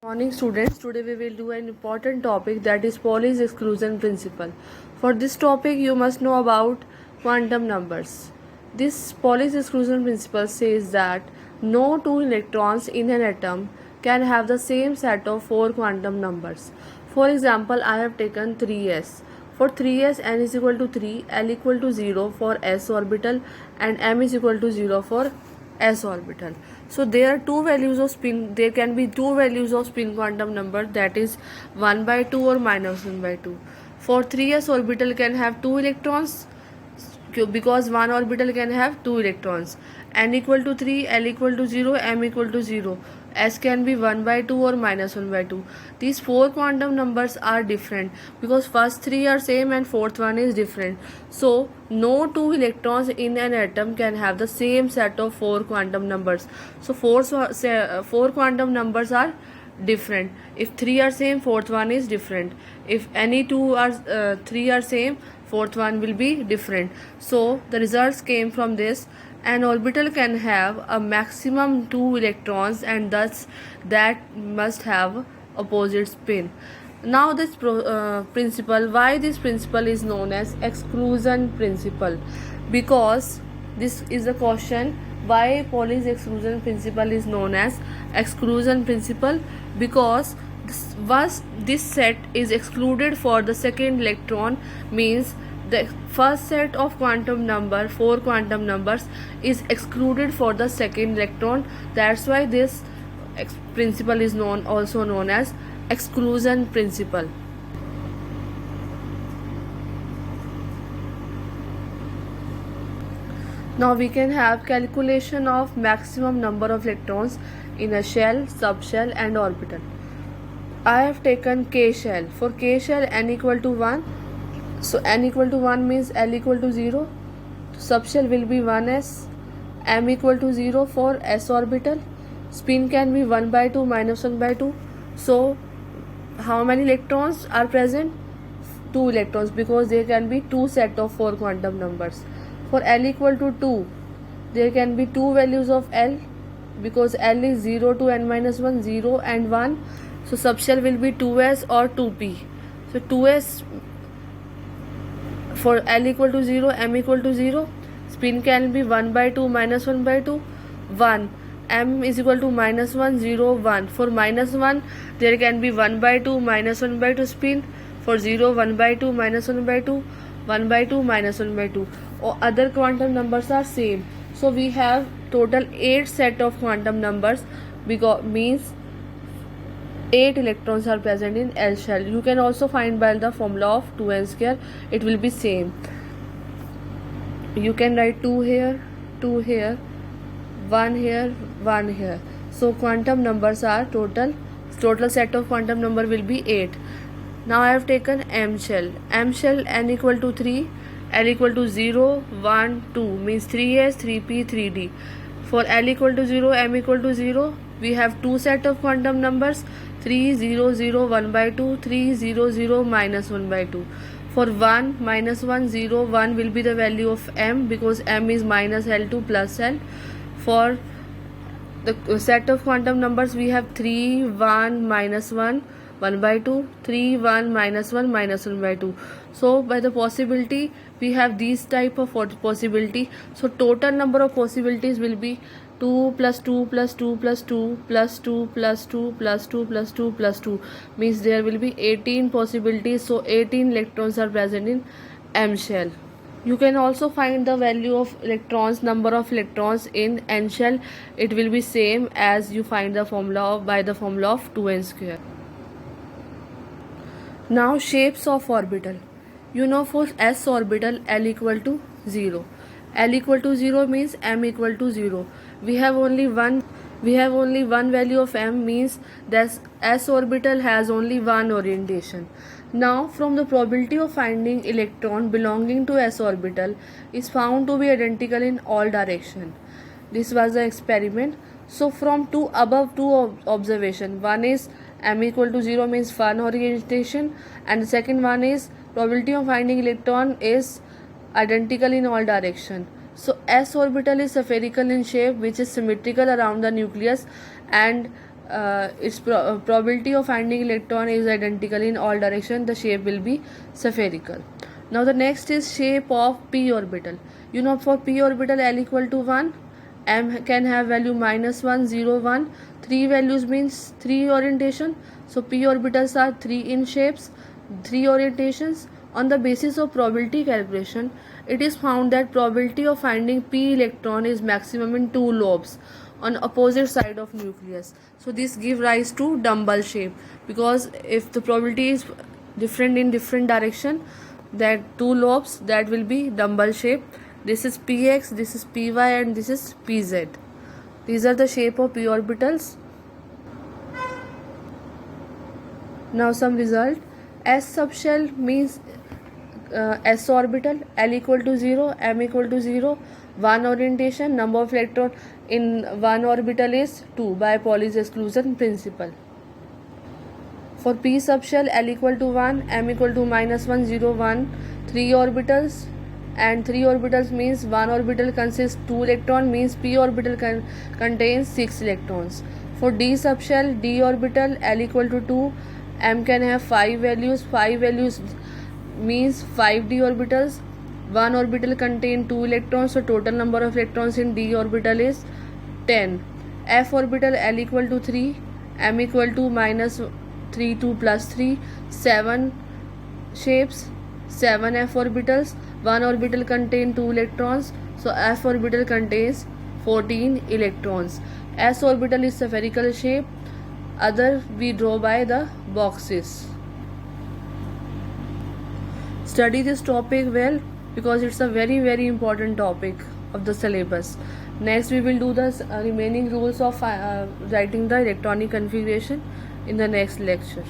Morning students, today we will do an important topic, that is Pauli's exclusion principle. For this topic you must know about quantum numbers. This Pauli's exclusion principle says that no two electrons in an atom can have the same set of four quantum numbers. For example, I have taken 3s. For 3s, n is equal to 3, l equal to 0 for s orbital and m is equal to 0 for s orbital. So there are two values of spin. There can be two values of spin quantum number, that is 1 by 2 or minus 1 by 2. For 3s orbital can have two electrons because one orbital can have two electrons. N equal to 3, L equal to 0, M equal to 0. S can be 1 by 2 or minus 1 by 2. These four quantum numbers are different because first three are same and fourth one is different. So no two electrons in an atom can have the same set of four quantum numbers. So four quantum numbers are different. If three are same, fourth one is different. If any two are three are same, fourth one will be different. So the results came from this. An orbital can have a maximum two electrons and thus that must have opposite spin. Now this principle, why this principle is known as exclusion principle? Because this is the question, why Pauli's exclusion principle is known as exclusion principle? Because this set is excluded for the second electron, means the first set of quantum number, four quantum numbers, is excluded for the second electron. That's why this principle is also known as exclusion principle. Now we can have calculation of maximum number of electrons in a shell, subshell and orbital. I have taken K shell. For K shell, n equal to 1. So n equal to 1 means L equal to 0. Subshell will be 1s. M equal to 0 for s orbital. Spin can be 1 by 2 minus 1 by 2. So how many electrons are present? 2 electrons, because there can be two set of four quantum numbers. For L equal to 2, there can be two values of L, because L is 0 to n minus 1, 0 and 1. So subshell will be 2s or 2p. So 2s for L equal to 0, M equal to 0. Spin can be 1 by 2 minus 1 by 2, 1. M is equal to minus 1, 0, 1. For minus 1, there can be 1 by 2 minus 1 by 2 spin. For 0, 1 by 2 minus 1 by 2, 1 by 2 minus 1 by 2. Or other quantum numbers are same. So we have total 8 set of quantum numbers, because means 8 electrons are present in L shell. You can also find by the formula of 2n square. It will be same. You can write 2 here, 2 here, 1 here, 1 here. So quantum numbers are total set of quantum number will be 8. Now I have taken M shell. M shell, n equal to 3, L equal to 0, 1, 2 means 3s, 3p, 3d. For L equal to 0, M equal to 0, we have two set of quantum numbers, 3, 0, 0, 1 by 2, 3, 0, 0, minus 1 by 2. For 1, minus 1, 0, 1 will be the value of M, because M is minus L2 plus L. For the set of quantum numbers, we have 3, 1, minus 1, 1 by 2, 3, 1, minus 1, minus 1 by 2. So by the possibility, we have these type of possibility. So total number of possibilities will be 2 plus 2 plus 2 plus 2 plus 2 plus 2 plus 2 plus 2 plus 2, means there will be 18 possibilities. So 18 electrons are present in M shell. You can also find the value of electrons, number of electrons in N shell. It will be same as you find the formula by the formula of 2n square. Now shapes of orbital. You know, for s orbital, L equal to 0. L equal to 0 means M equal to 0. We have only one value of M, means that s orbital has only one orientation. Now from the probability of finding electron belonging to s orbital is found to be identical in all direction. This was the experiment. So from above two observation, one is M equal to 0 means one orientation, and the second one is probability of finding electron is identical in all direction. So s orbital is spherical in shape, which is symmetrical around the nucleus, and its probability of finding electron is identical in all direction. The shape will be spherical. Now the next is shape of p orbital. You know, for p orbital L equal to 1, m can have value -1, 0, 1. 3 values means 3 orientation. So p orbitals are 3 in shapes, 3 orientations. On the basis of probability calculation, it is found that probability of finding p electron is maximum in 2 lobes on opposite side of nucleus. So this give rise to dumbbell shape, because if the probability is different in different direction, that 2 lobes, that will be dumbbell shape. This is px, this is py, and this is pz. These are the shape of p orbitals. Now some result. S subshell means s orbital, L equal to 0, m equal to 0, 1 orientation, number of electron in 1 orbital is 2 by Pauli's exclusion principle. For p subshell, L equal to 1, m equal to -1, 0, 1, 3 orbitals, and 3 orbitals means 1 orbital consists 2 electron, means p orbital contains 6 electrons. For d subshell, d orbital, L equal to 2, m can have 5 values, 5 values means 5 d orbitals, 1 orbital contain 2 electrons, so total number of electrons in d orbital is 10. F orbital, L equal to 3, m equal to -3, 2 plus 3, 7 shapes, 7 f orbitals, 1 orbital contain 2 electrons, so f orbital contains 14 electrons. S orbital is spherical shape, other we draw by the boxes. Study this topic well, because it's a very important topic of the syllabus. Next we will do the remaining rules of writing the electronic configuration in the next lecture.